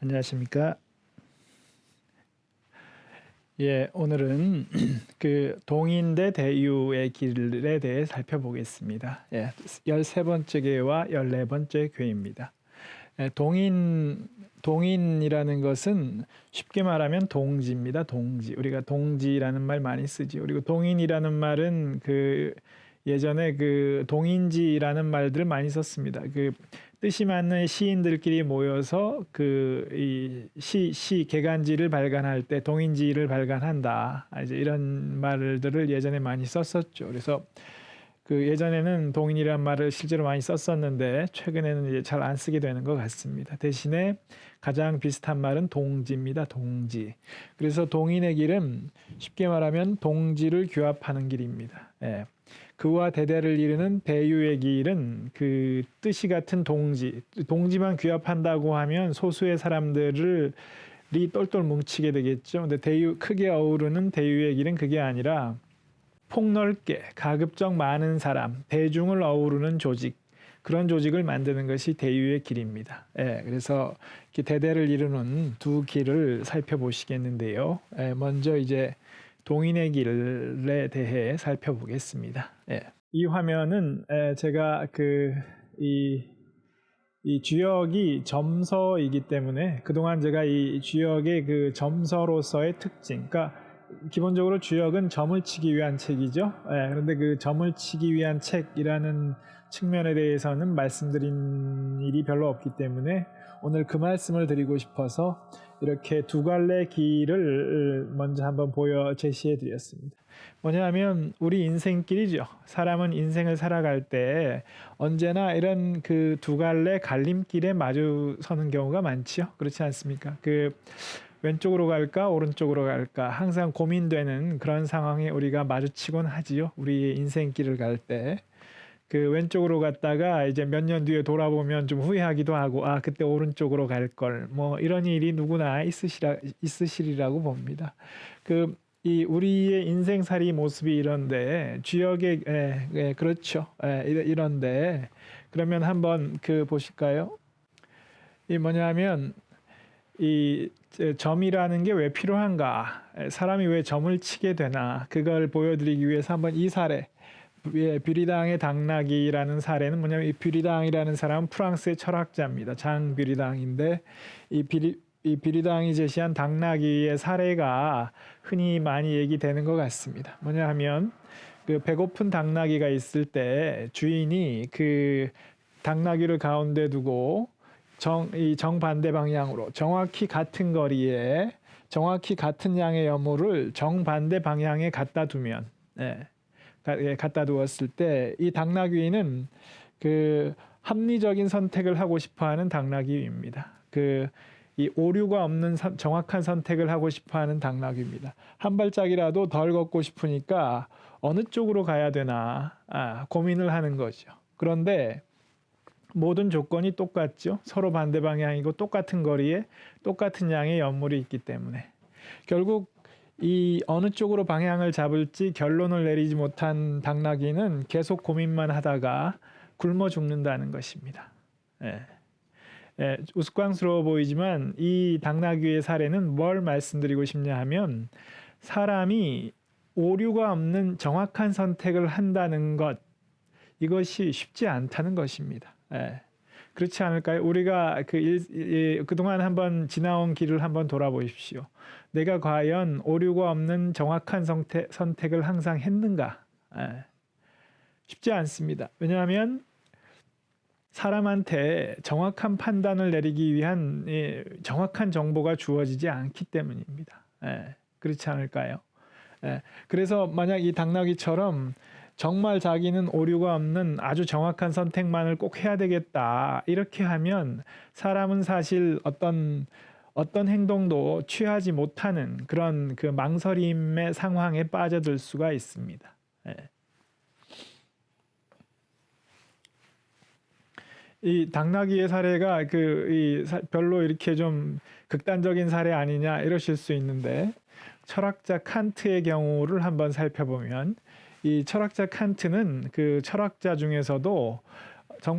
안녕하십니까? 예, 오늘은 그 동인 대 대유의 길에 대해 살펴보겠습니다. 예, 13번째 교회와 14번째 교회입니다. 예, 동인이라는 것은 쉽게 말하면 동지입니다. 동지. 우리가 동지라는 말 많이 쓰죠. 그리고 동인이라는 말은 예전에 동인지라는 말들을 많이 썼습니다. 뜻이 맞는 시인들끼리 모여서 개간지를 발간할 때 동인지를 발간한다. 이제 이런 말들을 예전에 많이 썼었죠. 그래서 예전에는 동인이라는 말을 실제로 많이 썼었는데 최근에는 이제 잘 안 쓰게 되는 것 같습니다. 대신에 가장 비슷한 말은 동지입니다. 동지. 그래서 동인의 길은 쉽게 말하면 동지를 규합하는 길입니다. 예. 그와 대대를 이루는 대유의 길은 뜻이 같은 동지만 규합한다고 하면 소수의 사람들이 똘똘 뭉치게 되겠죠. 근데 크게 어우르는 대유의 길은 그게 아니라 폭넓게 가급적 많은 사람, 대중을 어우르는 조직, 그런 조직을 만드는 것이 대유의 길입니다. 예, 그래서 대대를 이루는 두 길을 살펴보시겠는데요. 예, 먼저 이제 동인의 길에 대해 살펴보겠습니다. 예. 이 화면은 제가 이 주역이 점서이기 때문에 그동안 제가 이 주역의 점서로서의 특징, 그러니까 기본적으로 주역은 점을 치기 위한 책이죠. 그런데 점을 치기 위한 책이라는 측면에 대해서는 말씀드린 일이 별로 없기 때문에 오늘 그 말씀을 드리고 싶어서 이렇게 두 갈래 길을 먼저 한번 제시해 드렸습니다. 뭐냐면 우리 인생길이죠. 사람은 인생을 살아갈 때 언제나 이런 두 갈래 갈림길에 마주서는 경우가 많죠. 그렇지 않습니까? 왼쪽으로 갈까 오른쪽으로 갈까 항상 고민되는 그런 상황에 우리가 마주치곤 하지요. 우리의 인생길을 갈 때 왼쪽으로 갔다가 이제 몇 년 뒤에 돌아보면 좀 후회하기도 하고 그때 오른쪽으로 갈 걸 뭐 이런 일이 누구나 있으시리라고 봅니다. 우리의 인생살이 모습이 이런데 주역의 그렇죠. 이런데 그러면 한번 보실까요? 이 뭐냐면 이 점이라는 게 왜 필요한가? 사람이 왜 점을 치게 되나? 그걸 보여드리기 위해서 한번 이 사례, 뷰리당의 당나귀라는 사례는 뭐냐면 이 뷰리당이라는 사람은 프랑스의 철학자입니다. 장 뷰리당인데 이 뷰리당이 제시한 당나귀의 사례가 흔히 많이 얘기되는 것 같습니다. 뭐냐 하면 배고픈 당나귀가 있을 때 주인이 당나귀를 가운데 두고 정반대 방향으로 정확히 같은 거리에 정확히 같은 양의 여물을 정반대 방향에 갖다 두면 갖다 두었을 때 이 당나귀는 합리적인 선택을 하고 싶어하는 당나귀입니다. 이 오류가 없는 정확한 선택을 하고 싶어하는 당나귀입니다. 한 발짝이라도 덜 걷고 싶으니까 어느 쪽으로 가야 되나 고민을 하는 거죠. 그런데 모든 조건이 똑같죠. 서로 반대 방향이고 똑같은 거리에 똑같은 양의 연물이 있기 때문에 결국 이 어느 쪽으로 방향을 잡을지 결론을 내리지 못한 당나귀는 계속 고민만 하다가 굶어 죽는다는 것입니다. 우스꽝스러워 보이지만 이 당나귀의 사례는 뭘 말씀드리고 싶냐 하면 사람이 오류가 없는 정확한 선택을 한다는 것, 이것이 쉽지 않다는 것입니다. 그렇지 않을까요? 우리가 그동안 한번 지나온 길을 한번 돌아보십시오. 내가 과연 오류가 없는 정확한 선택을 항상 했는가? 쉽지 않습니다. 왜냐하면 사람한테 정확한 판단을 내리기 위한 정확한 정보가 주어지지 않기 때문입니다. 그렇지 않을까요? 그래서 만약 이 당나귀처럼 정말 자기는 오류가 없는 아주 정확한 선택만을 꼭 해야 되겠다 이렇게 하면 사람은 사실 어떤 행동도 취하지 못하는 그런 망설임의 상황에 빠져들 수가 있습니다. 이 당나귀의 사례가 별로 이렇게 좀 극단적인 사례 아니냐 이러실 수 있는데 철학자 칸트의 경우를 한번 살펴보면 이 철학자 칸트는 철학자 중에서도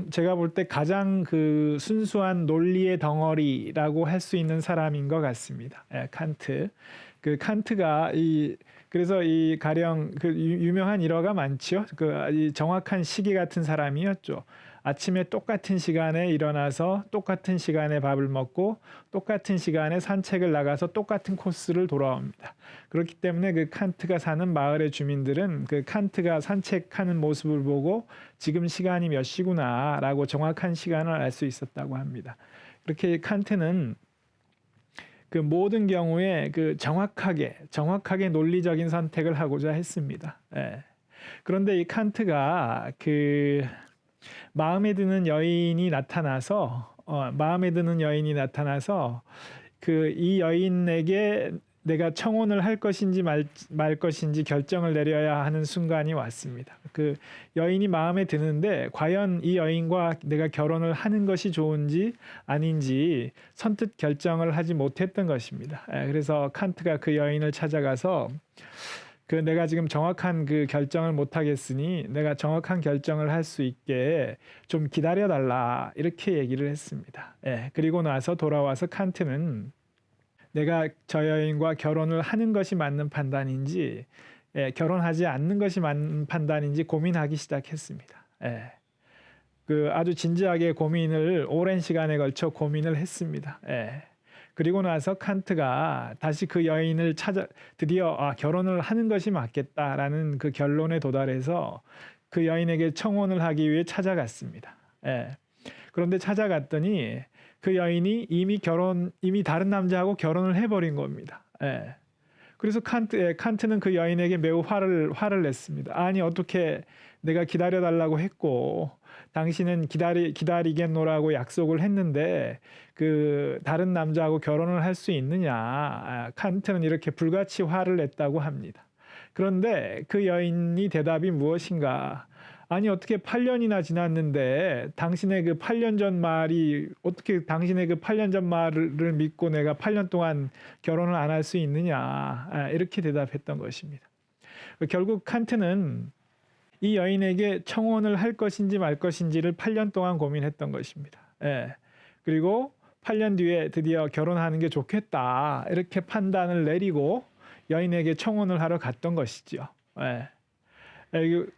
제가 볼 때 가장 그 순수한 논리의 덩어리라고 할 수 있는 사람인 것 같습니다. 칸트. 그 칸트가 그래서 이 가령 그 유명한 일화가 많지요. 이 정확한 시기 같은 사람이었죠. 아침에 똑같은 시간에 일어나서 똑같은 시간에 밥을 먹고 똑같은 시간에 산책을 나가서 똑같은 코스를 돌아옵니다. 그렇기 때문에 그 칸트가 사는 마을의 주민들은 그 칸트가 산책하는 모습을 보고 지금 시간이 몇 시구나라고 정확한 시간을 알 수 있었다고 합니다. 그렇게 칸트는 그 모든 경우에 그 정확하게 논리적인 선택을 하고자 했습니다. 그런데 이 칸트가 그 마음에 드는 여인이 나타나서 그 이 여인에게 내가 청혼을 할 것인지 말 것인지 결정을 내려야 하는 순간이 왔습니다. 그 여인이 마음에 드는데 과연 이 여인과 내가 결혼을 하는 것이 좋은지 아닌지 선뜻 결정을 하지 못했던 것입니다. 그래서 칸트가 그 여인을 찾아가서 그 내가 지금 정확한 그 결정을 못 하겠으니 내가 정확한 결정을 할 수 있게 좀 기다려 달라 이렇게 얘기를 했습니다. 그리고 나서 돌아와서 칸트는 내가 저 여인과 결혼을 하는 것이 맞는 판단인지 결혼하지 않는 것이 맞는 판단인지 고민하기 시작했습니다. 그 아주 진지하게 오랜 시간에 걸쳐 고민을 했습니다. 그리고 나서 칸트가 다시 그 여인을 드디어 결혼을 하는 것이 맞겠다라는 그 결론에 도달해서 그 여인에게 청혼을 하기 위해 찾아갔습니다. 그런데 찾아갔더니 그 여인이 이미 다른 남자하고 결혼을 해버린 겁니다. 그래서 칸트는 그 여인에게 매우 화를 냈습니다. 아니 어떻게 내가 기다려달라고 했고 당신은 기다리겠노라고 약속을 했는데 그 다른 남자하고 결혼을 할 수 있느냐. 칸트는 이렇게 불같이 화를 냈다고 합니다. 그런데 그 여인이 대답이 무엇인가. 아니 어떻게 8년이나 지났는데 당신의 그 8년 전 말이 어떻게 당신의 그 8년 전 말을 믿고 내가 8년 동안 결혼을 안 할 수 있느냐. 이렇게 대답했던 것입니다. 결국 칸트는 이 여인에게 청혼을 할 것인지 말 것인지를 8년 동안 고민했던 것입니다. 그리고 8년 뒤에 드디어 결혼하는 게 좋겠다 이렇게 판단을 내리고 여인에게 청혼을 하러 갔던 것이죠.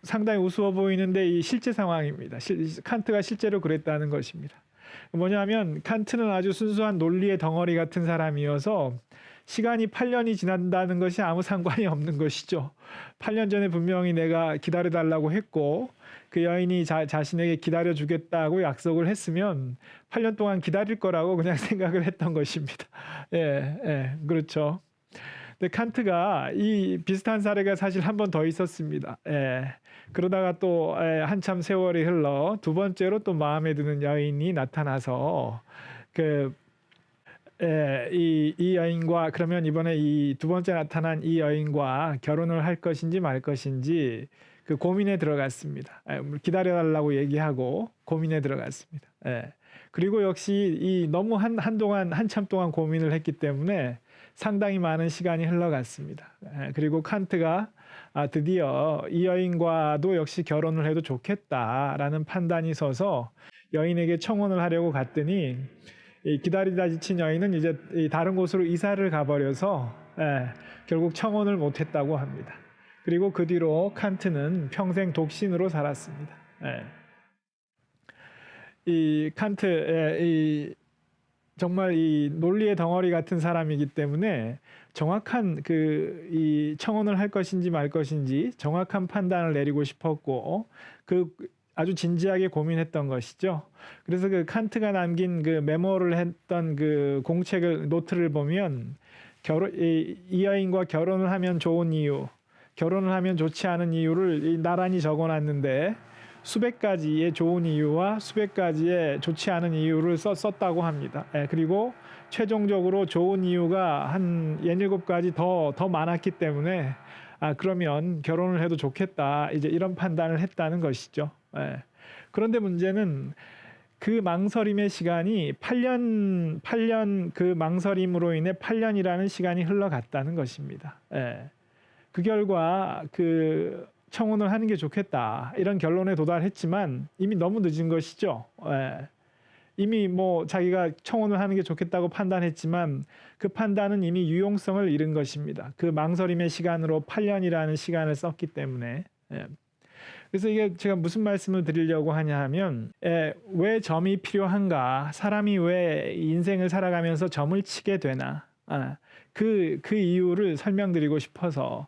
상당히 우스워 보이는데 이 실제 상황입니다. 칸트가 실제로 그랬다는 것입니다. 뭐냐면 칸트는 아주 순수한 논리의 덩어리 같은 사람이어서 시간이 8년이 지난다는 것이 아무 상관이 없는 것이죠. 8년 전에 분명히 내가 기다려달라고 했고 그 여인이 자신에게 기다려주겠다고 약속을 했으면 8년 동안 기다릴 거라고 그냥 생각을 했던 것입니다. 그렇죠. 근데 칸트가 이 비슷한 사례가 사실 한 번 더 있었습니다. 그러다가 또 한참 세월이 흘러 두 번째로 또 마음에 드는 여인이 나타나서 이 여인과 그러면 이번에 이 두 번째 나타난 이 여인과 결혼을 할 것인지 말 것인지 그 고민에 들어갔습니다. 기다려달라고 얘기하고 고민에 들어갔습니다. 그리고 역시 너무 한참 동안 고민을 했기 때문에 상당히 많은 시간이 흘러갔습니다. 그리고 칸트가 드디어 이 여인과도 역시 결혼을 해도 좋겠다라는 판단이 서서 여인에게 청혼을 하려고 갔더니 기다리다 지친 여인은 이제 다른 곳으로 이사를 가버려서 결국 청혼을 못했다고 합니다. 그리고 그 뒤로 칸트는 평생 독신으로 살았습니다. 이 칸트 정말 이 논리의 덩어리 같은 사람이기 때문에 정확한 이 청혼을 할 것인지 말 것인지 정확한 판단을 내리고 싶었고 아주 진지하게 고민했던 것이죠. 그래서 그 칸트가 남긴 그 메모를 했던 그 노트를 보면 이 여인과 결혼을 하면 좋은 이유, 결혼을 하면 좋지 않은 이유를 나란히 적어놨는데 수백 가지의 좋은 이유와 수백 가지의 좋지 않은 이유를 썼다고 합니다. 그리고 최종적으로 좋은 이유가 한 67가지 더 많았기 때문에 그러면 결혼을 해도 좋겠다. 이제 이런 판단을 했다는 것이죠. 그런데 문제는 그 망설임의 시간이 8년 그 망설임으로 인해 8년이라는 시간이 흘러갔다는 것입니다. 그 결과 청혼을 하는 게 좋겠다 이런 결론에 도달했지만 이미 너무 늦은 것이죠. 예. 이미 뭐 자기가 청혼을 하는 게 좋겠다고 판단했지만 그 판단은 이미 유용성을 잃은 것입니다. 그 망설임의 시간으로 8년이라는 시간을 썼기 때문에. 예. 그래서 이게 제가 무슨 말씀을 드리려고 하냐 하면 왜 점이 필요한가, 사람이 왜 인생을 살아가면서 점을 치게 되나, 그 이유를 설명드리고 싶어서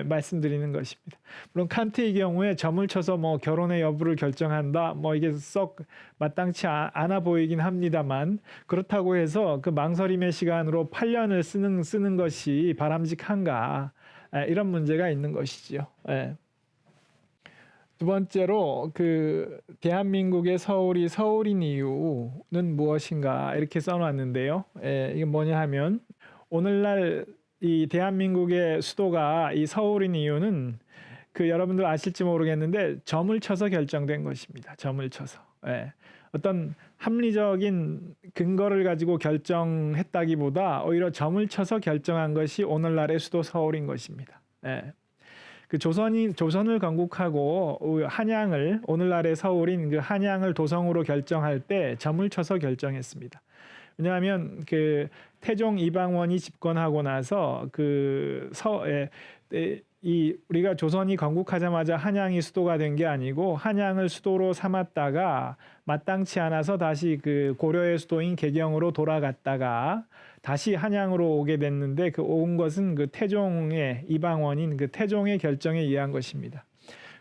말씀드리는 것입니다. 물론 칸트의 경우에 점을 쳐서 뭐 결혼의 여부를 결정한다, 뭐 이게 썩 마땅치 않아 보이긴 합니다만, 그렇다고 해서 그 망설임의 시간으로 8년을 쓰는 것이 바람직한가, 이런 문제가 있는 것이지요. 두 번째로 그 대한민국의 서울이 서울인 이유는 무엇인가 이렇게 써놨는데요. 이게 뭐냐 하면 오늘날 이 대한민국의 수도가 이 서울인 이유는 그 여러분들 아실지 모르겠는데 점을 쳐서 결정된 것입니다. 점을 쳐서. 어떤 합리적인 근거를 가지고 결정했다기보다 오히려 점을 쳐서 결정한 것이 오늘날의 수도 서울인 것입니다. 그 조선을 건국하고 한양을, 오늘날의 서울인 그 한양을 도성으로 결정할 때 점을 쳐서 결정했습니다. 왜냐하면 그 태종 이방원이 집권하고 나서 우리가 조선이 건국하자마자 한양이 수도가 된 게 아니고 것을 수도로 삼았다가 마땅치 않아서 다시 그 고려의 수도인 개경으로 돌아갔다가 다시 한양으로 오게 됐는데 그 온 것은 그 태종의 이방원인 그 태종의 결정에 의한 것입니다.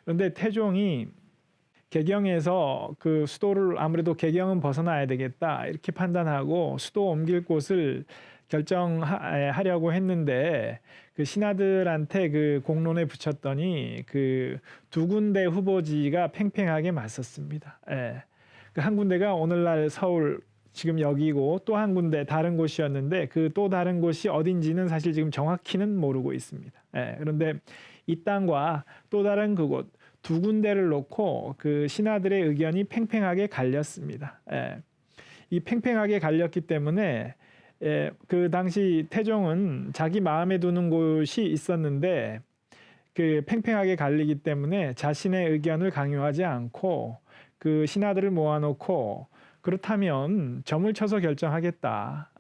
그런데 태종이 개경에서 그 수도를 아무래도 개경은 벗어나야 되겠다 이렇게 판단하고 수도 옮길 곳을 결정하려고 했는데 그 신하들한테 그 공론에 붙였더니 그 두 군데 후보지가 팽팽하게 맞섰습니다. 그 한 군데가 오늘날 서울 지금 여기고 또 한 군데 다른 곳이었는데 그 또 다른 곳이 어딘지는 사실 지금 정확히는 모르고 있습니다. 그런데 이 땅과 또 다른 그곳 두 군데를 놓고 그 신하들의 의견이 팽팽하게 갈렸습니다. 이 팽팽하게 갈렸기 때문에 그 당시 태종은 자기 마음에 두는 곳이 있었는데 그 팽팽하게 갈리기 때문에 자신의 의견을 강요하지 않고 그 신하들을 모아놓고 그렇다면 점을 쳐서 결정하겠다.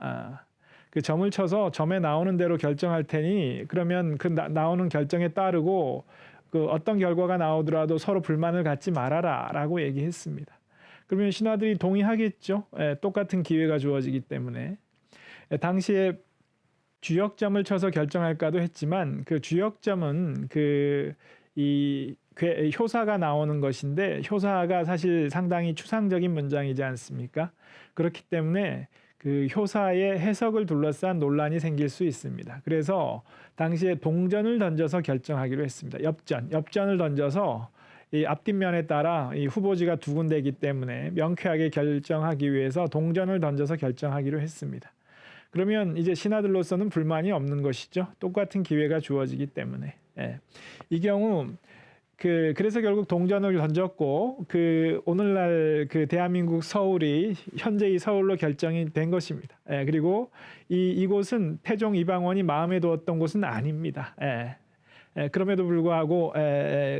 그 점을 쳐서 점에 나오는 대로 결정할 테니 그러면 그 나오는 결정에 따르고 그 어떤 결과가 나오더라도 서로 불만을 갖지 말아라라고 얘기했습니다. 그러면 신하들이 동의하겠죠. 똑같은 기회가 주어지기 때문에. 당시에 주역점을 쳐서 결정할까도 했지만 그 주역점은 이 효사가 나오는 것인데 효사가 사실 상당히 추상적인 문장이지 않습니까? 그렇기 때문에 그 효사의 해석을 둘러싼 논란이 생길 수 있습니다. 그래서 당시에 동전을 던져서 결정하기로 했습니다. 엽전을 던져서 이 앞뒷면에 따라 이 후보지가 두 군데이기 때문에 명쾌하게 결정하기 위해서 동전을 던져서 결정하기로 했습니다. 그러면 이제 신하들로서는 불만이 없는 것이죠. 똑같은 기회가 주어지기 때문에. 이 경우 그래서 결국 동전을 던졌고 오늘날 그 대한민국 서울이 현재의 서울로 결정이 된 것입니다. 그리고 이곳은 태종 이방원이 마음에 두었던 곳은 아닙니다. 그럼에도 불구하고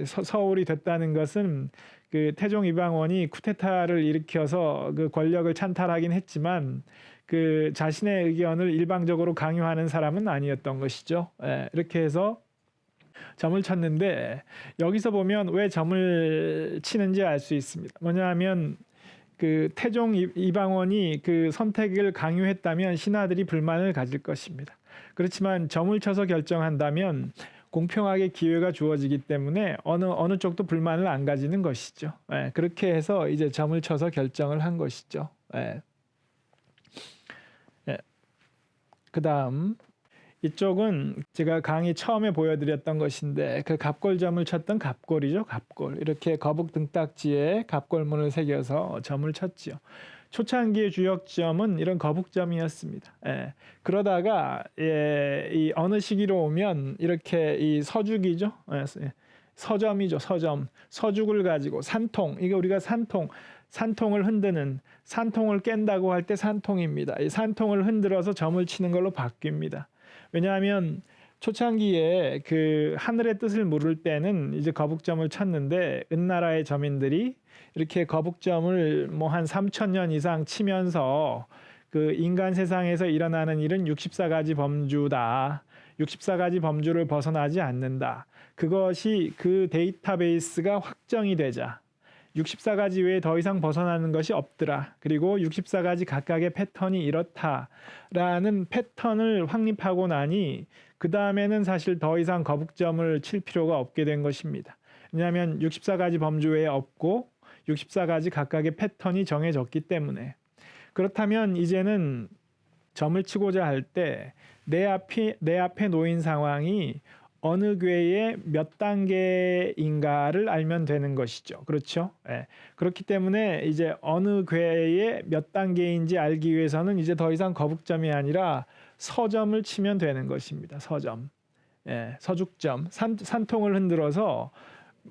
서울이 됐다는 것은 그 태종 이방원이 쿠데타를 일으켜서 그 권력을 찬탈하긴 했지만 그 자신의 의견을 일방적으로 강요하는 사람은 아니었던 것이죠. 이렇게 해서 점을 쳤는데 여기서 보면 왜 점을 치는지 알 수 있습니다. 뭐냐 하면 그 태종 이방원이 그 선택을 강요했다면 신하들이 불만을 가질 것입니다. 그렇지만 점을 쳐서 결정한다면 공평하게 기회가 주어지기 때문에 어느 쪽도 불만을 안 가지는 것이죠. 그렇게 해서 이제 점을 쳐서 결정을 한 것이죠. 그다음 이쪽은 제가 강의 처음에 보여드렸던 것인데 그 갑골점을 쳤던 갑골이죠. 갑골. 이렇게 거북 등딱지에 갑골문을 새겨서 점을 쳤지요. 초창기의 주역점은 이런 거북점이었습니다. 그러다가 이 어느 시기로 오면 이렇게 이 서죽이죠. 서점이죠. 서점. 서죽을 가지고 산통. 이게 우리가 산통을 흔드는, 산통을 깬다고 할 때 산통입니다. 이 산통을 흔들어서 점을 치는 걸로 바뀝니다. 왜냐하면 초창기에 그 하늘의 뜻을 물을 때는 이제 거북점을 쳤는데 은나라의 점인들이 이렇게 거북점을 뭐 한 3,000년 이상 치면서 그 인간 세상에서 일어나는 일은 64가지 범주다. 64가지 범주를 벗어나지 않는다. 그것이 그 데이터베이스가 확정이 되자 64가지 외에 더 이상 벗어나는 것이 없더라. 그리고 64가지 각각의 패턴이 이렇다라는 패턴을 확립하고 나니 그 다음에는 사실 더 이상 거북점을 칠 필요가 없게 된 것입니다. 왜냐하면 64가지 범주 외에 없고 64가지 각각의 패턴이 정해졌기 때문에. 그렇다면 이제는 점을 치고자 할 때 내 앞에 놓인 상황이 어느 궤의 몇 단계인가를 알면 되는 것이죠. 그렇죠? 예. 그렇기 때문에 이제 어느 궤의 몇 단계인지 알기 위해서는 이제 더 이상 거북점이 아니라 서점을 치면 되는 것입니다. 서점. 예. 서죽점. 산통을 흔들어서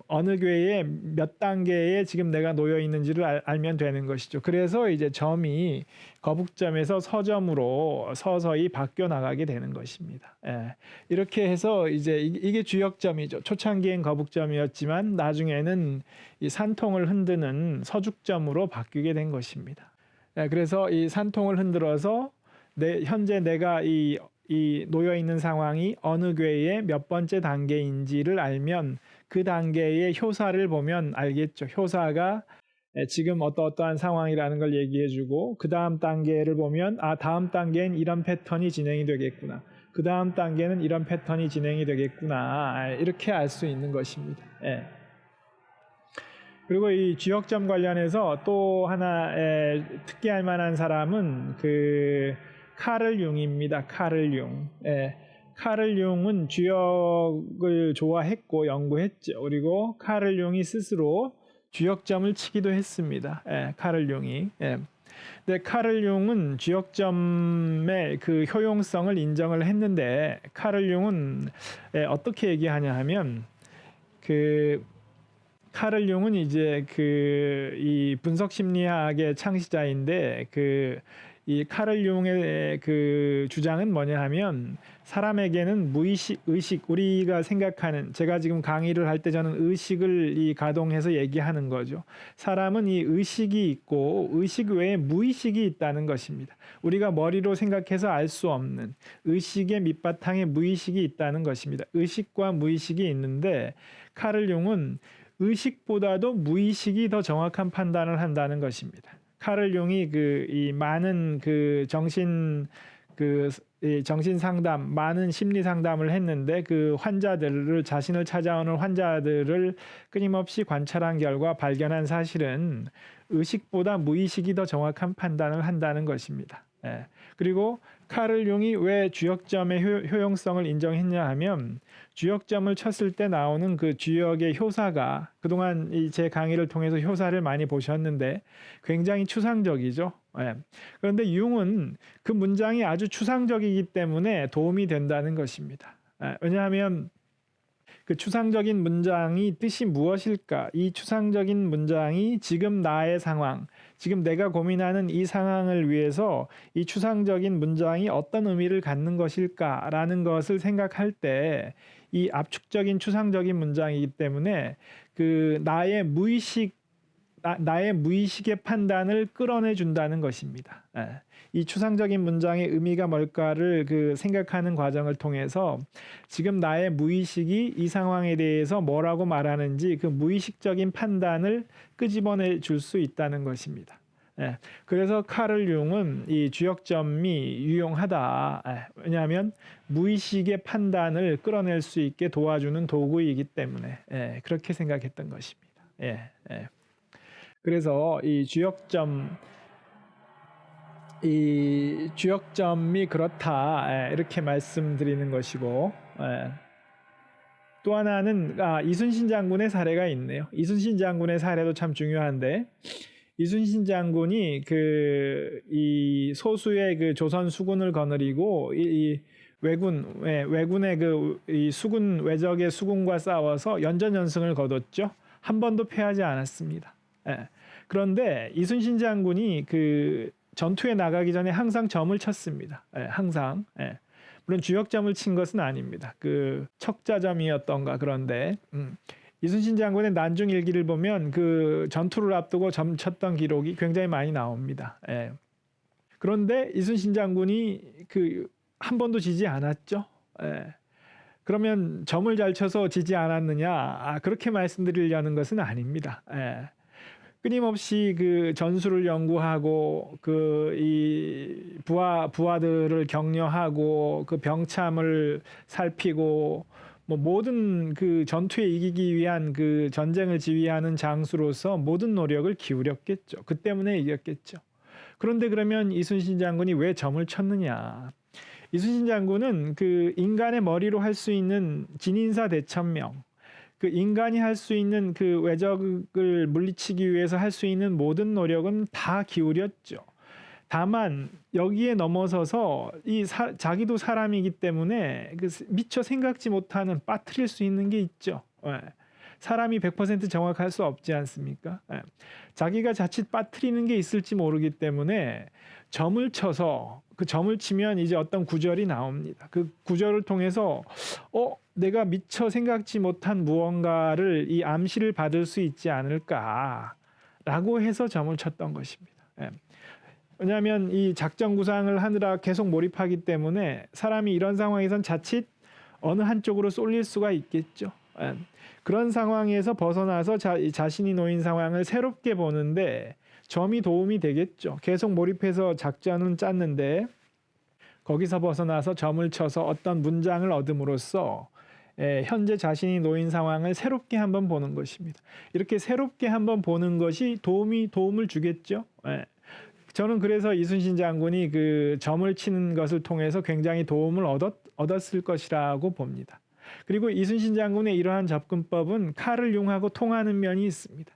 어느 궤의 몇 단계에 지금 내가 놓여 있는지를 알면 되는 것이죠. 그래서 이제 점이 거북점에서 서점으로 서서히 바뀌어 나가게 되는 것입니다. 예. 이렇게 해서 이제 이게 주역점이죠. 초창기엔 거북점이었지만 나중에는 이 산통을 흔드는 서죽점으로 바뀌게 된 것입니다. 예. 그래서 이 산통을 흔들어서 현재 내가 이 놓여 있는 상황이 어느 궤의 몇 번째 단계인지를 알면 그 단계의 효사를 보면 알겠죠. 효사가 지금 어떠한 상황이라는 걸 얘기해주고 그 다음 단계를 보면 다음 단계엔 이런 패턴이 진행이 되겠구나. 그 다음 단계는 이런 패턴이 진행이 되겠구나. 이렇게 알 수 있는 것입니다. 예. 그리고 이 주역점 관련해서 또 하나 특기할 만한 사람은 그 카를 융입니다. 카를 융. 예. 카를 융은 주역을 좋아했고 연구했죠. 그리고 카를 융이 스스로 주역점을 치기도 했습니다. 예, 카를 융이. 예. 근데 카를 융은 주역점의 그 효용성을 인정을 했는데 카를 융은 어떻게 얘기하냐 하면 그 카를 융은 이제 이 분석 심리학의 창시자인데 이 카를 융의 그 주장은 뭐냐 하면 사람에게는 무의식, 의식, 우리가 생각하는, 제가 지금 강의를 할 때 저는 의식을 가동해서 얘기하는 거죠. 사람은 이 의식이 있고 의식 외에 무의식이 있다는 것입니다. 우리가 머리로 생각해서 알 수 없는 의식의 밑바탕에 무의식이 있다는 것입니다. 의식과 무의식이 있는데 카를 융은 의식보다도 무의식이 더 정확한 판단을 한다는 것입니다. 카를 융이 이 많은 정신 상담, 많은 심리 상담을 했는데 그 환자들을 자신을 찾아오는 환자들을 끊임없이 관찰한 결과 발견한 사실은 의식보다 무의식이 더 정확한 판단을 한다는 것입니다. 예. 그리고 카를 융이 왜 주역점의 효용성을 인정했냐 하면 주역점을 쳤을 때 나오는 그 주역의 효사가 그동안 제 강의를 통해서 효사를 많이 보셨는데 굉장히 추상적이죠. 예. 그런데 융은 그 문장이 아주 추상적이기 때문에 도움이 된다는 것입니다. 예. 왜냐하면 그 추상적인 문장이 뜻이 무엇일까? 이 추상적인 문장이 지금 나의 상황, 지금 내가 고민하는 이 상황을 위해서 이 추상적인 문장이 어떤 의미를 갖는 것일까라는 것을 생각할 때 이 압축적인 추상적인 문장이기 때문에 그 나의 무의식의 판단을 끌어내 준다는 것입니다. 이 추상적인 문장의 의미가 뭘까를 생각하는 과정을 통해서 지금 나의 무의식이 이 상황에 대해서 뭐라고 말하는지 그 무의식적인 판단을 끄집어내 줄 수 있다는 것입니다. 그래서 카를 융은 이 주역점이 유용하다. 왜냐하면 무의식의 판단을 끌어낼 수 있게 도와주는 도구이기 때문에 그렇게 생각했던 것입니다. 그래서 이 주역점이 그렇다 이렇게 말씀드리는 것이고 또 하나는 이순신 장군의 사례가 있네요. 이순신 장군의 사례도 참 중요한데 이순신 장군이 이 소수의 그 조선 수군을 거느리고 이 왜군의 이 수군 왜적의 수군과 싸워서 연전연승을 거뒀죠. 한 번도 패하지 않았습니다. 그런데 이순신 장군이 전투에 나가기 전에 항상 점을 쳤습니다. 항상. 물론 주역점을 친 것은 아닙니다. 그 척자점이었던가. 그런데 이순신 장군의 난중 일기를 보면 그 전투를 앞두고 점 쳤던 기록이 굉장히 많이 나옵니다. 예. 그런데 이순신 장군이 그 한 번도 지지 않았죠. 예. 그러면 점을 잘 쳐서 지지 않았느냐? 그렇게 말씀드리려는 것은 아닙니다. 예. 끊임없이 그 전술을 연구하고 그 이 부하들을 격려하고 그 병참을 살피고 뭐 모든 그 전투에 이기기 위한 그 전쟁을 지휘하는 장수로서 모든 노력을 기울였겠죠. 그 때문에 이겼겠죠. 그런데 그러면 이순신 장군이 왜 점을 쳤느냐? 이순신 장군은 그 인간의 머리로 할 수 있는 진인사 대천명, 그 인간이 할 수 있는 그 외적을 물리치기 위해서 할 수 있는 모든 노력은 다 기울였죠. 다만 여기에 넘어서서 자기도 사람이기 때문에 그 미처 생각지 못하는 빠뜨릴 수 있는 게 있죠. 예. 사람이 100% 정확할 수 없지 않습니까? 예. 자기가 자칫 빠뜨리는 게 있을지 모르기 때문에 점을 쳐서 그 점을 치면 이제 어떤 구절이 나옵니다. 그 구절을 통해서 내가 미처 생각지 못한 무언가를 이 암시를 받을 수 있지 않을까라고 해서 점을 쳤던 것입니다. 예. 왜냐하면 이 작전 구상을 하느라 계속 몰입하기 때문에 사람이 이런 상황에선 자칫 어느 한쪽으로 쏠릴 수가 있겠죠. 예. 그런 상황에서 벗어나서 자신이 놓인 상황을 새롭게 보는데 점이 도움이 되겠죠. 계속 몰입해서 작전은 짰는데 거기서 벗어나서 점을 쳐서 어떤 문장을 얻음으로써 현재 자신이 놓인 상황을 새롭게 한번 보는 것입니다. 이렇게 새롭게 한번 보는 것이 도움을 주겠죠. 저는 그래서 이순신 장군이 그 점을 치는 것을 통해서 굉장히 도움을 얻었을 것이라고 봅니다. 그리고 이순신 장군의 이러한 접근법은 칼을 융하고 통하는 면이 있습니다.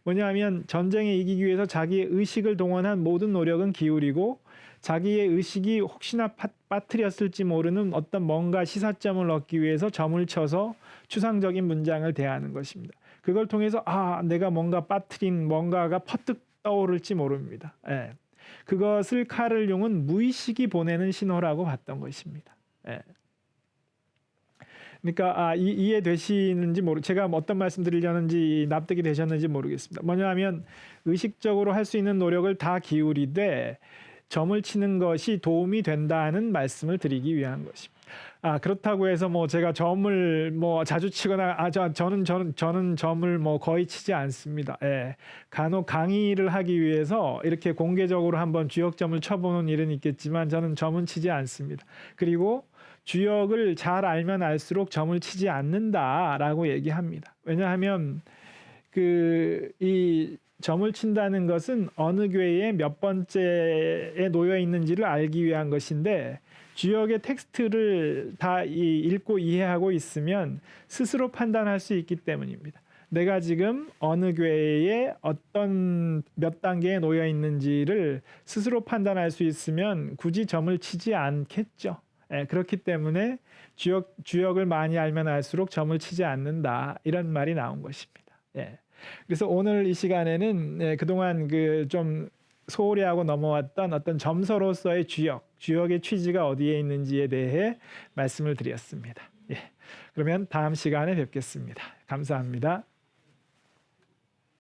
뭐냐하면 전쟁에 이기기 위해서 자기의 의식을 동원한 모든 노력은 기울이고 자기의 의식이 혹시나 빠뜨렸을지 모르는 어떤 뭔가 시사점을 얻기 위해서 점을 쳐서 추상적인 문장을 대하는 것입니다. 그걸 통해서 내가 뭔가 빠뜨린 뭔가가 퍼뜩 떠오를지 모릅니다. 예. 그것을 카를 융은 무의식이 보내는 신호라고 봤던 것입니다. 예. 그러니까 이해되시는지 제가 어떤 말씀 드리려는지 납득이 되셨는지 모르겠습니다. 뭐냐하면 의식적으로 할 수 있는 노력을 다 기울이되 점을 치는 것이 도움이 된다는 말씀을 드리기 위한 것입니다. 그렇다고 해서 제가 점을 자주 치거나 저는 점을 거의 치지 않습니다. 예. 간혹 강의를 하기 위해서 이렇게 공개적으로 한번 주역점을 쳐보는 일은 있겠지만 저는 점은 치지 않습니다. 그리고 주역을 잘 알면 알수록 점을 치지 않는다라고 얘기합니다. 왜냐하면 이 점을 친다는 것은 어느 괴의 몇 번째에 놓여 있는지를 알기 위한 것인데 주역의 텍스트를 다 읽고 이해하고 있으면 스스로 판단할 수 있기 때문입니다. 내가 지금 어느 괴에 어떤 몇 단계에 놓여 있는지를 스스로 판단할 수 있으면 굳이 점을 치지 않겠죠. 그렇기 때문에 주역을 많이 알면 알수록 점을 치지 않는다 이런 말이 나온 것입니다. 그래서 오늘 이 시간에는 그동안 좀 소홀히 하고 넘어왔던 어떤 점서로서의 주역의 취지가 어디에 있는지에 대해 말씀을 드렸습니다. 그러면 다음 시간에 뵙겠습니다. 감사합니다.